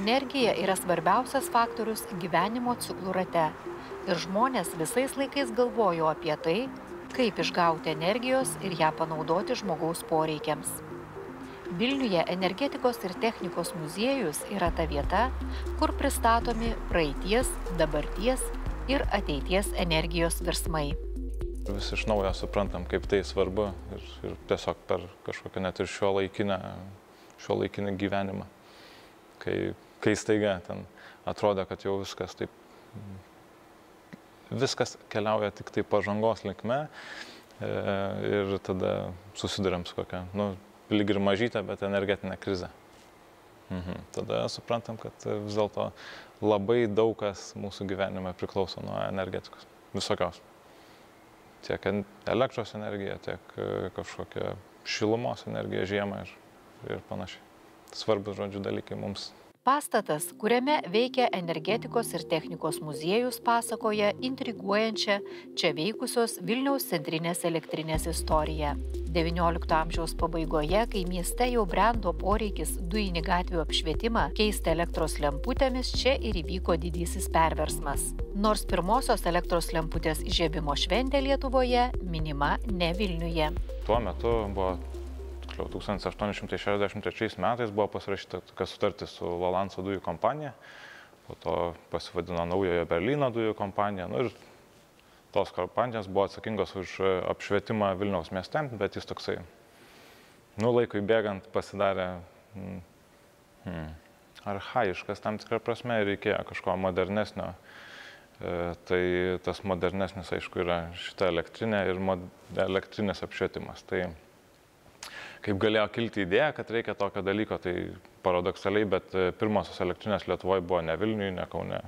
Energija yra svarbiausias faktorius gyvenimo ciklų rate. Ir žmonės visais laikais galvojo apie tai, kaip išgauti energijos ir ją panaudoti žmogaus poreikiams. Vilniuje energetikos ir technikos muziejus yra ta vieta, kur pristatomi praeities, dabarties ir ateities energijos virsmai. Vis iš naujo suprantam, kaip tai svarbu ir tiesiog per kažkokią net ir šiuolaikinį gyvenimą. Kai staiga ten atrodo, kad jau viskas keliauja tik tai pažangos linkme ir tada susiduriam su kokia, lyg ir mažytė, bet energetinė krize. Tada suprantam, kad vis dėlto labai daug kas mūsų gyvenime priklauso nuo energetikos, visokios. Tiek elektros energija, tiek kažkokia šilumos energija žiemą ir panašiai. Svarbus, žodžiu, dalykai mums. Pastatas, kuriame veikia energetikos ir technikos muziejus, pasakoja intriguojančią čia veikusios Vilniaus centrinės elektrinės istoriją. XIX amžiaus pabaigoje, kai mieste jau brendo poreikis dujinį gatvių apšvietimą keisti elektros lemputėmis, čia ir įvyko didysis perversmas. Nors pirmosios elektros lemputės įžiebimo šventė Lietuvoje minima ne Vilniuje. Tuo metu buvo 1863 metais buvo pasirašyta tokia sutartis su Lalanco dujų kompanija, po to pasivadino Naujojo Berlyno dujų kompanija, ir tos kompanijos buvo atsakingos už apšvietimą Vilniaus mieste, bet jis toksai, laikui bėgant pasidarė archaiškas tam tikrą prasme ir reikėjo kažko modernesnio. Tai tas modernesnis, aišku, yra šita elektrinė ir elektrinės apšvietimas. Tai kaip galėjo kilti idėja, kad reikia tokio dalyko, tai paradoksaliai, bet pirmosios elektrinės Lietuvoje buvo ne Vilniuje, ne Kaune,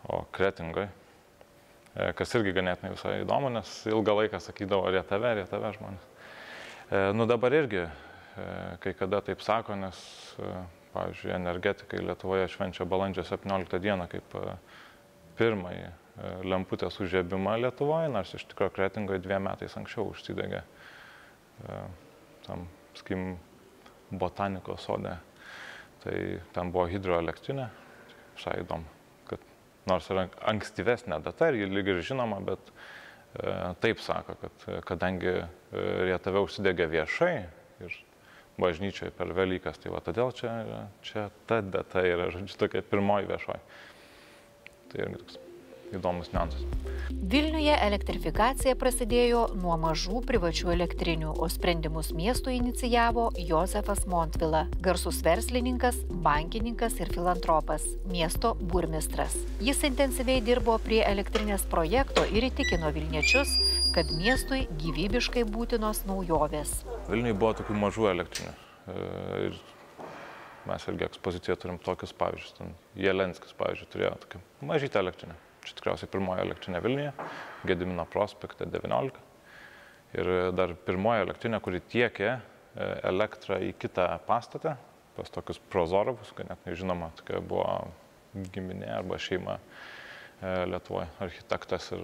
o Kretingoje, kas irgi ganėtinai visai įdomu, nes ilgą laiką sakydavo Rietave žmonės. Dabar irgi, kai kada taip sako, nes, pavyzdžiui, energetikai Lietuvoje švenčia balandžio 17 dieną kaip pirmąjį lemputės užžiebimą Lietuvoje, nors iš tikrųjų Kretingoje 2 metais anksčiau užsidegė tam, sakykim, botanikos sode. Tai ten buvo hidroelektrinė, visai įdomu, kad nors yra ankstyvesnė data ir ji lyg ir žinoma, bet taip sako, kad kadangi Rietave užsidegė viešai ir bažnyčioje per Velykas, tai va todėl čia ta data yra, žodžiu, tokia pirmoji viešoji. Tai irgi toks įdomus niuansas. Vilniuje elektrifikacija prasidėjo nuo mažų privačių elektrinių, o sprendimus miestui inicijavo Josefas Montvila, garsus verslininkas, bankininkas ir filantropas, miesto burmistras. Jis intensyviai dirbo prie elektrinės projekto ir įtikino vilniečius, kad miestui gyvybiškai būtinos naujovės. Vilniuje buvo tokių mažų elektrinių. Ir mes irgi ekspozicijoje turim tokius pavyzdžius. Jelenskis, pavyzdžiui, turėjo tokią mažytę elektrinę. Čia tikriausiai pirmoji elektrinė Vilniuje, Gedimino prospekte 19. Ir dar pirmoji elektrinė, kuri tiekė elektrą į kitą pastatą, pas tokius Prozorovus, net nežinoma, tokia buvo giminė arba šeima Lietuvoje, architektas ir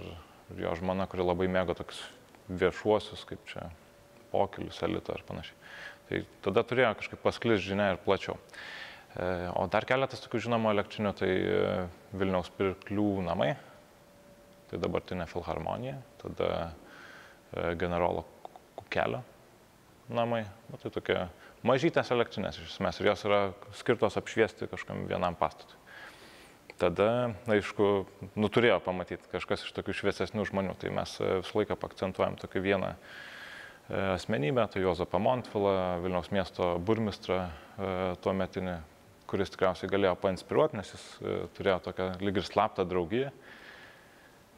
jo žmona, kuri labai mėgo tokius viešuosius, kaip čia pokylius, elitą ir panašiai. Tai tada turėjo kažkaip pasklis žinia ir plačiau. O dar keletas tokių žinomų elektrinių, tai Vilniaus pirklių namai, tai dabartinė Filharmonija, tada generolo Kukelio namai, tai tokie mažytės elektrinės iš esmės ir jos yra skirtos apšviesti kažkam vienam pastatui. Tada, aišku, turėjo pamatyti kažkas iš tokių šviesesnių žmonių, tai mes visą laiką akcentuojam tokį vieną asmenybę, tai Jozefą Montvilą, Vilniaus miesto burmistrą tuometinį, kuris tikriausiai galėjo painspiruoti, nes jis turėjo tokią lyg ir slaptą draugiją,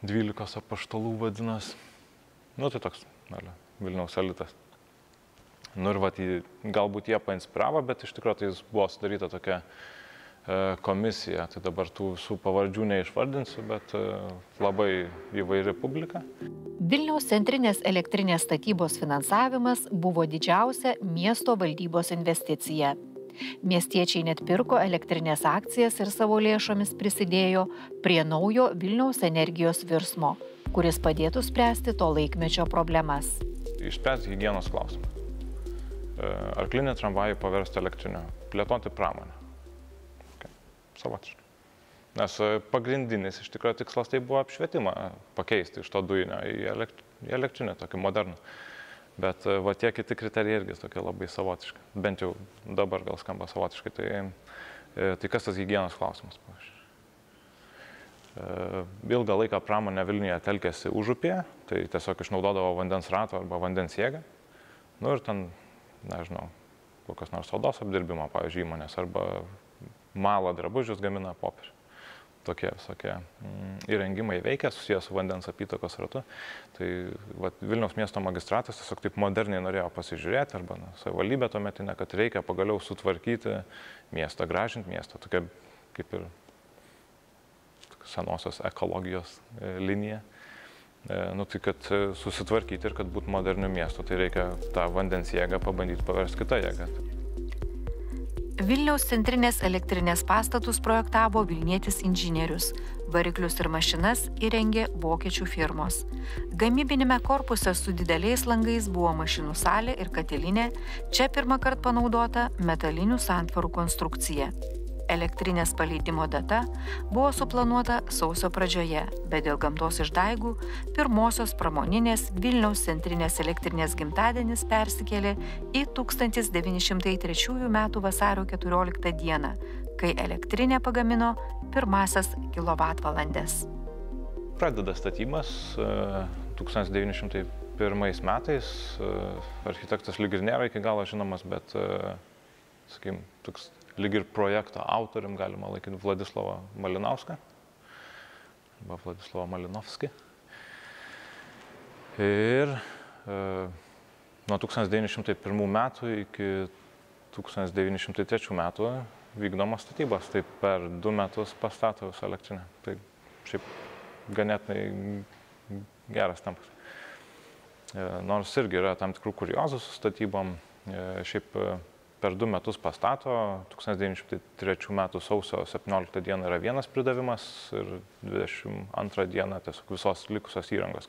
12 apaštalų vadinas. Tai toks, Vilniaus elitas. Ir galbūt jie painspiravo, bet iš tikrųjų tai buvo sudaryta tokia komisija, tai dabar tų visų pavardžių neišvardinsiu, bet labai įvairi publika. Vilniaus centrinės elektrinės statybos finansavimas buvo didžiausia miesto valdybos investicija. Miestiečiai net pirko elektrinės akcijas ir savo lėšomis prisidėjo prie naujo Vilniaus energijos virsmo, kuris padėtų spręsti to laikmečio problemas. Išspręsti higienos klausimą. Arklinį tramvajų paversti elektriniu, plėtoti pramonę. savotiškai. Nes pagrindinis iš tikrųjų tikslas tai buvo apšvietimą pakeisti iš to dujinio į elektrinį, tokį modernų. Bet va tie kiti kriterijai irgi tokie labai savotiški. Bent jau dabar gal skamba savotiškai. Tai kas tas higienos klausimas? Ilgą laiką pramonė Vilniuje telkėsi užupėje, tai tiesiog išnaudodavo vandens rato arba vandens jėgą. Nu ir ten, nežinau, kokios nors odos apdirbimo, pavyzdžiui, įmonės arba malą drabužius gamina popierių. Tokie visokie įrengimai veikia, susijęs su vandens apytakos ratu. Tai Vilniaus miesto magistratas tiesiog taip moderniai norėjo pasižiūrėti, arba savivaldybė tuometinė, kad reikia pagaliau sutvarkyti miestą, gražinti miestą. Tokia kaip ir senosios ekologijos linija. Nu, tai kad susitvarkyti ir kad būtų modernių miestų, tai reikia tą vandens jėgą pabandyti paversti kitą jėgą. Vilniaus centrinės elektrinės pastatus projektavo vilnietis inžinierius. Variklius ir mašinas įrengė vokiečių firmos. Gamybinėme korpuse su dideliais langais buvo mašinų salė ir katilinė, čia pirmą kartą panaudota metalinių santvarų konstrukcija. Elektrinės paleidimo data buvo suplanuota sausio pradžioje, bet dėl gamtos išdaigų pirmosios pramoninės Vilniaus centrinės elektrinės gimtadienis persikėlė į 1903 m. vasario 14 d., kai elektrinė pagamino pirmasias kilovatvalandes. Pradeda statybas 1901 metais. Architektas lyg ir nėra iki galo žinomas, bet, sakykim, toks lyg ir projekto autorium galima laikyti Vladislavą Malinauską arba Vladislavą Malinovskį. Ir nuo 1901 metų iki 1903 metų vykdomos statybos. Tai per 2 metus pastato visą elektrinę. Tai šiaip ganėtinai geras tempas. Nors irgi yra tam tikrų kuriozų su statybom. Šiaip per 2 metus pastato, 1903 metų sausio 17 dieną yra vienas pridavimas ir 22 dieną tiesiog visos likusios įrangos.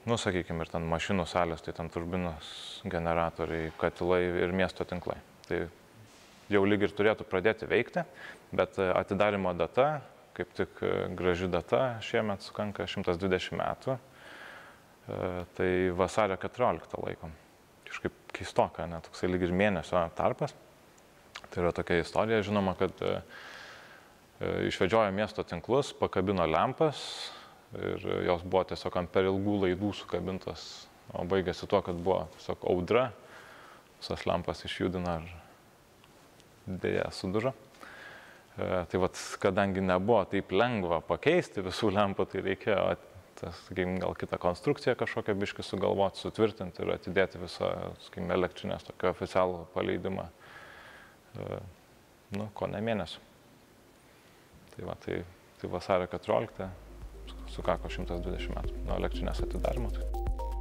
Nu, sakykime, ir ten mašinų salės, tai ten turbinos, generatoriai, katilai ir miesto tinklai. Tai jau lyg ir turėtų pradėti veikti, bet atidarimo data, kaip tik graži data, šiemet sukanka 120 metų, tai vasario 14 laikom. Kažkaip keistoka, toksai lyg ir mėnesio tarpas. Tai yra tokia istorija, žinoma, kad išvedžiojo miesto tinklus, pakabino lempas ir jos buvo tiesiog ant per ilgų laidų sukabintos, o baigėsi tuo, kad buvo tiesiog audra, visas lempas išjudino ir dėja sudužo. Tai kadangi nebuvo taip lengva pakeisti visų lempų, tai reikėjo gal kitą konstrukciją kažkokią biškį sugalvoti, sutvirtinti ir atidėti visą elektrinės tokio oficialų paleidimą, ko ne mėnesių. Tai vasario 14 sukako 120 metų nuo elektrinės atidarimo.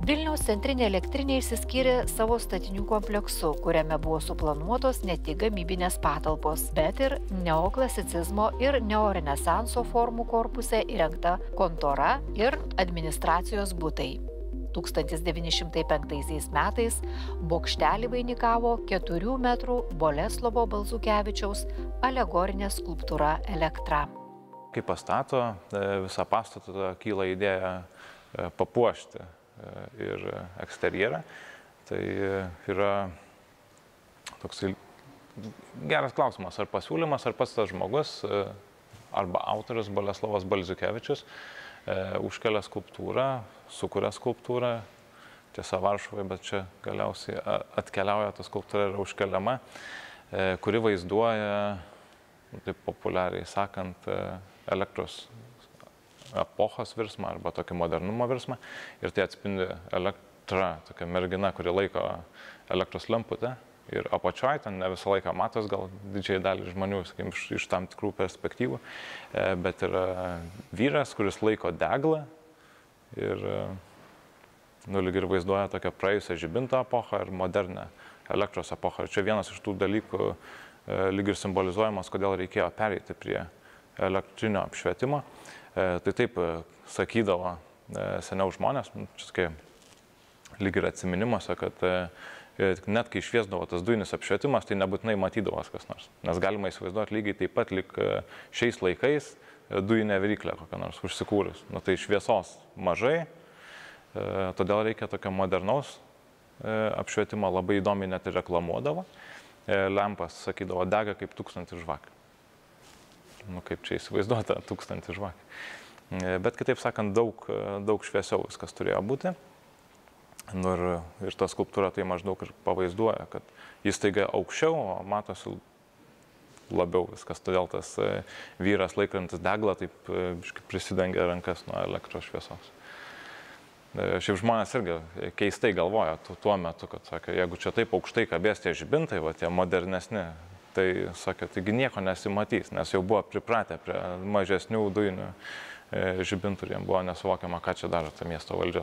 Vilniaus centrinė elektrinė išsiskyrė savo statinių kompleksu, kuriame buvo suplanuotos ne tik gamybinės patalpos, bet ir neoklasicizmo ir neorenesanso formų korpuse įrengta kontora ir administracijos butai. 1905 metais bokštelį vainikavo 4 metrų Boleslovo Balzukevičiaus alegorinė skulptūra Elektra. Kai pastato, visą pastatą kyla idėja papuošti ir eksterjerą. Tai yra toksai geras klausimas, ar pasiūlymas, ar pats tas žmogus, arba autorius Boleslovas Balzukevičius užkelia skulptūrą, sukuria skulptūrą, tiesa Varšuvoje, bet čia galiausiai atkeliauja ta skulptūra yra užkeliama, kuri vaizduoja, taip populiariai sakant, elektros epochos virsmą arba tokį modernumo virsmą. Ir tai atspindi Elektra, tokia mergina, kuri laiko elektros lemputę. Ir apačioje ten ne visą laiką matos, gal didžiai dalį žmonių, sakykim, iš tam tikrų perspektyvų. Bet yra vyras, kuris laiko deglą ir lyg ir vaizduoja tokią praėjusią žibinto epochą ir modernę elektros epochą. Ir čia vienas iš tų dalykų lyg ir simbolizuojamas, kodėl reikėjo pereiti prie elektrinio apšvietimo. Tai taip sakydavo seniau žmonės, čia lyg ir atsiminimuose, kad net kai šviesdavo tas dujinis apšvietimas, tai nebūtinai matydavos kas nors. Nes galima įsivaizduoti lygiai taip pat, lyg šiais laikais dujinė viryklė kokia nors užsikūrus. Nu, tai šviesos mažai, todėl reikia tokio modernaus apšvietimo, labai įdomiai net ir reklamuodavo. Lempas, sakydavo, dega kaip 1000 žvakių. Nu, kaip čia įsivaizduota, 1000 žvakių. Bet kitaip sakant, daug šviesiau viskas turėjo būti. Nu, ir ta skulptūra tai maždaug ir pavaizduoja, kad jis taiga aukščiau, o matosi labiau viskas. Todėl tas vyras laikantis deglą taip prisidengia rankas nuo elektros šviesos. Šiaip žmonės irgi keistai galvoja tuo metu, kad sakė, jeigu čia taip aukštai kabės tie žibintai, va, tie modernesni, tai sakė, taigi nieko nesimatys, nes jau buvo pripratę prie mažesnių dujinių žibintų ir jiems buvo nesuvokiama, ką čia daro ta miesto valdžia.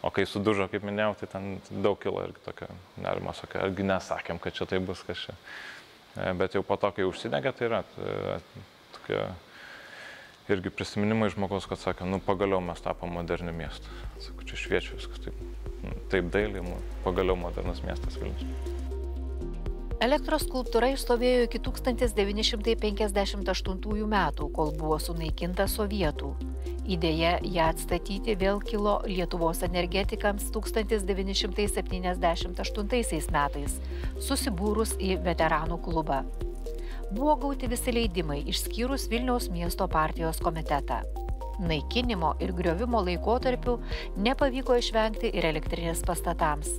O kai sudužo, kaip minėjau, tai ten daug kilo irgi tokio nerimo, sakė, argi nesakėm, kad čia tai bus kažkaip. Bet jau po to, kai užsidegė, tai yra tokie irgi prisiminimai žmogaus, kad sakė, nu pagaliau mes tapom moderniu miestu. Sakau, čia šviečia viskas taip dailiai, pagaliau modernus miestas Vilnius. Elektros skulptūra išstovėjo iki 1958 metų, kol buvo sunaikinta sovietų. Idėja ją atstatyti vėl kilo Lietuvos energetikams 1978 metais, susibūrus į veteranų klubą. Buvo gauti visi leidimai, išskyrus Vilniaus miesto partijos komitetą. Naikinimo ir griovimo laikotarpiu nepavyko išvengti ir elektrinės pastatams.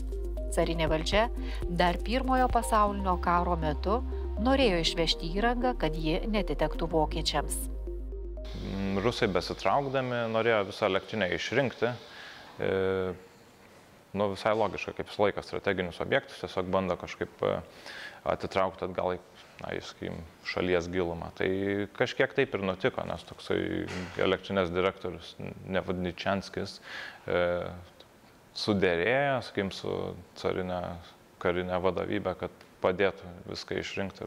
Carinė valdžia dar Pirmojo pasaulinio karo metu norėjo išvežti įrangą, kad ji netitektų vokiečiams. Rusai besitraukdami norėjo visą elektrinę išrinkti. Nu, visai logiška, kaip visą laiką strateginius objektus, tiesiog bando kažkaip atitraukti atgal į šalies gilumą. Tai kažkiek taip ir nutiko, nes toksai elektrinės direktorius Nevadničanskis suderėjo, sakykim, su carinė karinė vadovybė, kad padėtų viską išrinkti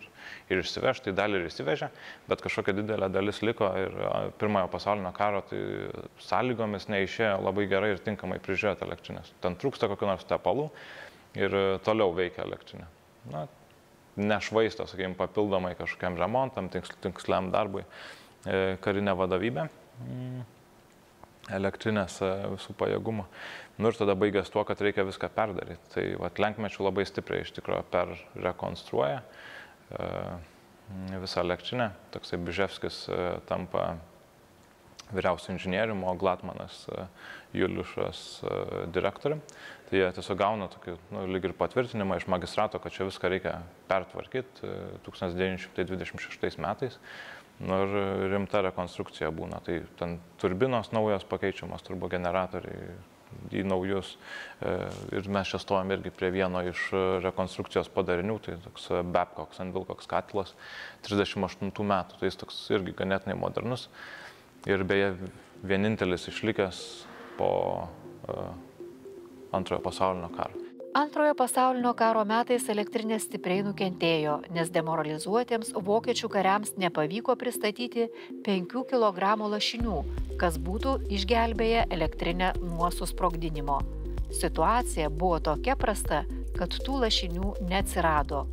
ir išsivežti. Tai dalį ir išsivežė, bet kažkokia didelė dalis liko ir Pirmojo pasaulinio karo tai sąlygomis neišėjo labai gerai ir tinkamai prižiūrėti elektrinės. Ten trūksta kokių nors tepalų ir toliau veikia elektrinė. Na, nešvaisto, sakykim, papildomai kažkokiam remontam, tiksliam darbui karinė vadovybė elektrinės visų pajėgumų. Nu ir tada baigęs tuo, kad reikia viską perdaryti. Tai lenkmečių labai stipriai iš tikrųjų perrekonstruoja visą elektrinę. Toksai Biževskis tampa vyriausiu inžinieriumi, o Glatmanas Juliušas direktorium. Tai jie tiesiog gauna tokį, lyg ir patvirtinimą iš magistrato, kad čia viską reikia pertvarkyti 1926 metais. Nu ir rimta rekonstrukcija būna. Tai ten turbinos naujos pakeičiamos, turbogeneratoriai į naujus. Ir mes čia stovim irgi prie vieno iš rekonstrukcijos padarinių, tai toks Babcocks & Wilcox katilas 38 metų. Tai jis toks irgi ganėtinai modernus. Ir beje, vienintelis išlikęs po Antrojo pasaulinio karo. Antrojo pasaulinio karo metais elektrinė stipriai nukentėjo, nes demoralizuotiems vokiečių kariams nepavyko pristatyti 5 kg lašinių, kas būtų išgelbėję elektrinę nuo susprogdinimo. Situacija buvo tokia prasta, kad tų lašinių neatsirado.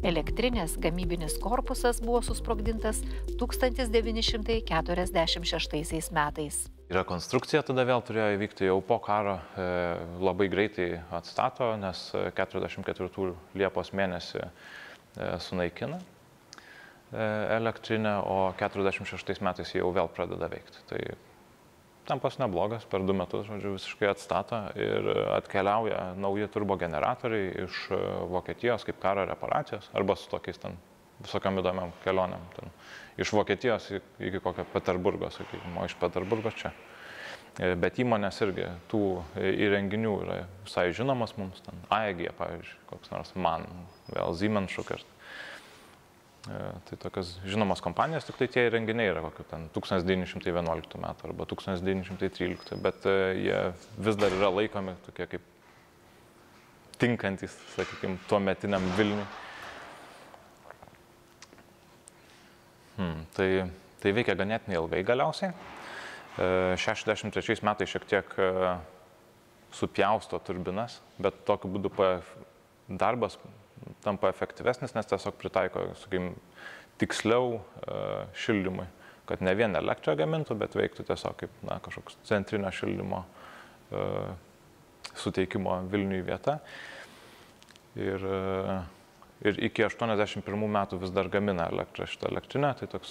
Elektrinės gamybinis korpusas buvo susprogdintas 1946 metais. Rekonstrukcija tada vėl turėjo įvykti jau po karo, labai greitai atstato, nes 44 Liepos mėnesį sunaikina elektrinę, o 46 metais jau vėl pradeda veikti. Tai tempas neblogas, per 2 metus, žodžiu, visiškai atstato ir atkeliauja nauji turbogeneratoriai iš Vokietijos kaip karo reparacijos, arba su tokiais ten visokiam įdomiam kelionėm. Ten, iš Vokietijos iki kokio Peterburgo, sakykime, o iš Peterburgo čia. Bet įmonės irgi tų įrenginių yra visai žinomas mums. Ten AEG, pavyzdžiui, koks nors MAN, vėl Siemens Schuckert. Tai tokios žinomos kompanijos, tik tai tie įrenginiai yra kokiu ten 1911 metų arba 1913, bet jie vis dar yra laikomi tokie kaip tinkantis, sakykime, tuometiniam Vilniui. Tai veikia ganėtinai ilgai galiausiai. 63 metais šiek tiek supjausto turbinas, bet tokiu būdu darbas tampa efektyvesnis, nes tiesiog pritaiko, sakykim, tiksliau šildymui, kad ne vien elektrą gamintų, bet veiktų tiesiog kaip kažkoks centrinio šildymo suteikimo Vilniui vieta. Ir iki 81 metų vis dar gamina elektrą šitą elektrinę, tai toks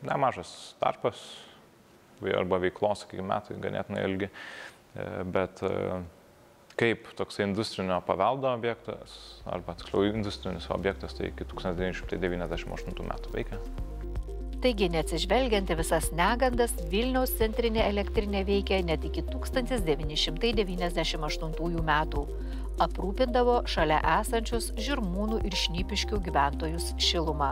nemažas tarpas arba veiklos, sakykime, metai ganėtinai ilgi, bet kaip toks industrinio paveldo objektas, arba tiksliau industrinis objektas, tai iki 1998 metų veikia. Taigi, neatsižvelgiant į visas negandas, Vilniaus centrinė elektrinė veikia net iki 1998 metų. Aprūpindavo šalia esančius Žirmūnų ir Šnipiškių gyventojus šilumą.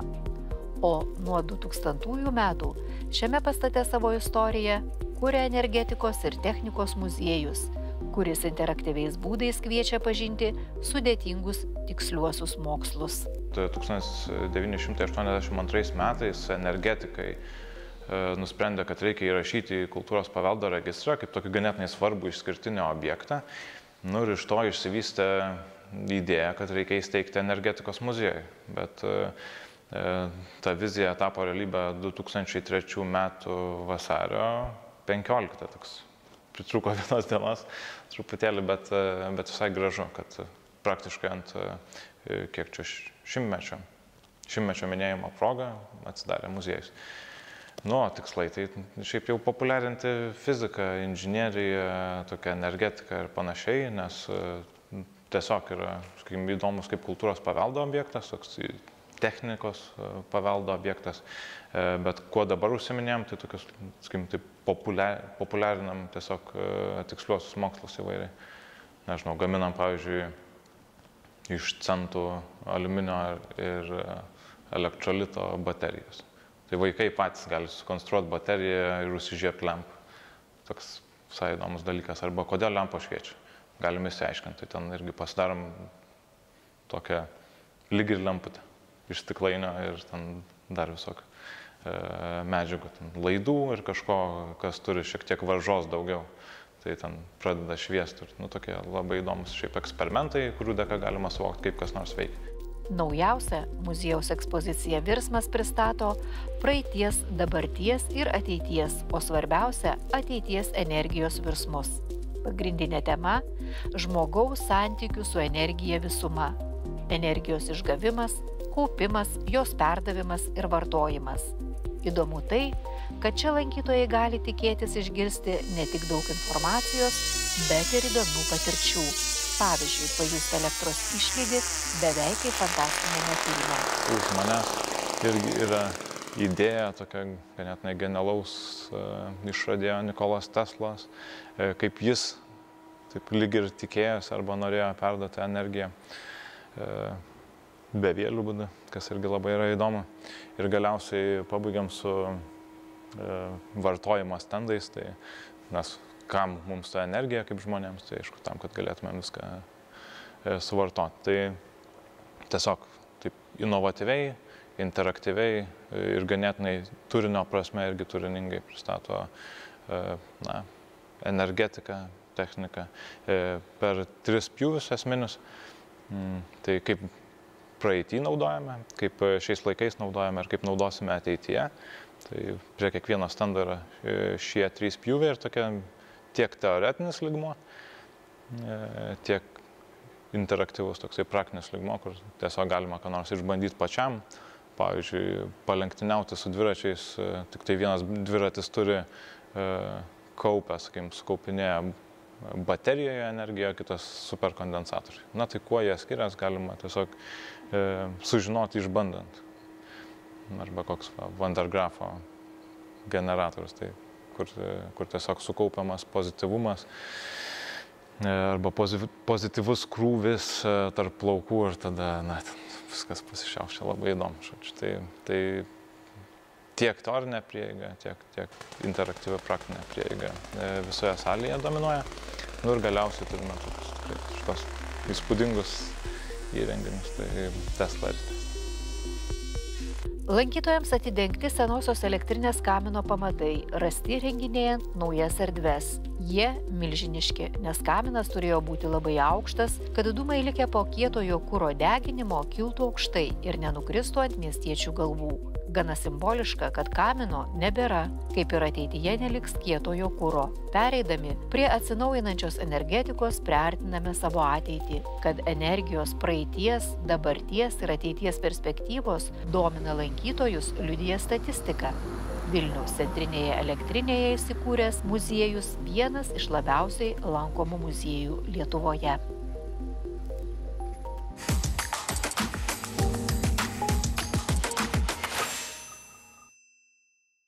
O nuo 2000 metų šiame pastate savo istoriją kuria Energetikos ir technikos muziejus, kuris interaktyviais būdais kviečia pažinti sudėtingus tiksliuosius mokslus. 1982 metais energetikai nusprendė, kad reikia įrašyti į kultūros paveldo registrą kaip tokį ganėtinai svarbų išskirtinį objektą. Ir iš to išsivystė idėja, kad reikia įsteigti energetikos muziejų. Bet ta vizija tapo realybė 2003 metų vasario 15. Toks pritrūko vienos dienos truputėlį, bet visai gražu, kad praktiškai ant kiek čia šimtmečio minėjimo proga atsidarė muziejus. Tikslai, tai šiaip jau populiarinti fiziką, inžineriją, tokią energetiką ir panašiai, nes tiesiog yra, sakykime, įdomus kaip kultūros paveldo objektas, toks technikos paveldo objektas, bet kuo dabar užsiminėjom, tai tokius, sakykime, tai populiarinam tiesiog tiksliuosius mokslus įvairiai. Nežinau, gaminam, pavyzdžiui, iš centų aliuminio ir elektrolito baterijas. Tai vaikai patys gali sukonstruoti bateriją ir užsižiebti lempą. Toks visai įdomus dalykas. Arba kodėl lempa šviečia. Galime įsiaiškinti. Tai ten irgi pasidarom tokią lyg ir lemputę iš stiklainio ir ten dar visokių medžiagų. Laidų ir kažko, kas turi šiek tiek varžos daugiau. Tai ten pradeda šviesti. Tokie labai įdomus šiaip eksperimentai, kurių dėka galima suvokti, kaip kas nors veikia. Naujausia muziejaus ekspozicija Virsmas pristato praeities, dabarties ir ateities, o svarbiausia – ateities energijos virsmus. Pagrindinė tema – žmogaus santykių su energija visuma. Energijos išgavimas, kaupimas, jos perdavimas ir vartojimas. Įdomu tai, kad čia lankytojai gali tikėtis išgirsti ne tik daug informacijos, bet ir įdomių patirčių. Pavyzdžiui, pajusti elektros išlydį beveik kaip fantastinėme filme. Už manęs irgi yra idėja tokia ganėtinai genialaus išradėjo Nikolas Teslas, kaip jis taip lyg ir tikėjosi arba norėjo perduoti energiją bevėlių būdu, kas irgi labai yra įdomu. Ir galiausiai pabaigiam su vartojimo stendais, tai mes kam mums ta energija kaip žmonėms, tai aišku, tam, kad galėtumėm viską suvartoti. Tai tiesiog taip inovatyviai, interaktyviai ir ganėtinai turinio prasme irgi turiningai pristato energetiką, techniką per 3 pjūvius esminius. Tai kaip praeitį naudojame, kaip šiais laikais naudojame ir kaip naudosime ateityje. Tai prie kiekvieno stendo yra šie 3 pjūviai ir tokia tiek teoretinis lygmuo, tiek interaktyvus toksai praktinis lygmuo, kur tiesiog galima ką nors išbandyti pačiam. Pavyzdžiui, palenktyniauti su dviračiais, tik tai vienas dviratis turi kaupę, sakykim, sukaupinėję baterijoje energiją, kitas superkondensatoriai. Tai kuo jie skiriasi, galima tiesiog sužinoti išbandant. Arba koks Van der Graafo generatorius, tai kur tiesiog sukaupiamas pozityvumas arba pozityvus krūvis tarp plaukų ir tada viskas pasišiaušia labai įdomu. Tai tiek teorinė prieiga, tiek interaktyvi praktinė prieiga visoje salėje dominuoja. Ir galiausiai turime tokius įspūdingus įrenginius, tai Tesla ir Tesla. Lankytojams atidengti senosios elektrinės kamino pamatai, rasti renginėjant naujas erdves. Jie milžiniški, nes kaminas turėjo būti labai aukštas, kad dūmai likę po kietojo kuro deginimo kiltų aukštai ir nenukristų ant miestiečių galvų. Gana simboliška, kad kamino nebėra, kaip ir ateityje neliks kietojo kuro. Pereidami prie atsinaujinančios energetikos priartiname savo ateitį, kad energijos praeities, dabarties ir ateities perspektyvos domina lankytojus, liudija statistika. Vilniaus centrinėje elektrinėje įsikūręs muziejus vienas iš labiausiai lankomų muziejų Lietuvoje.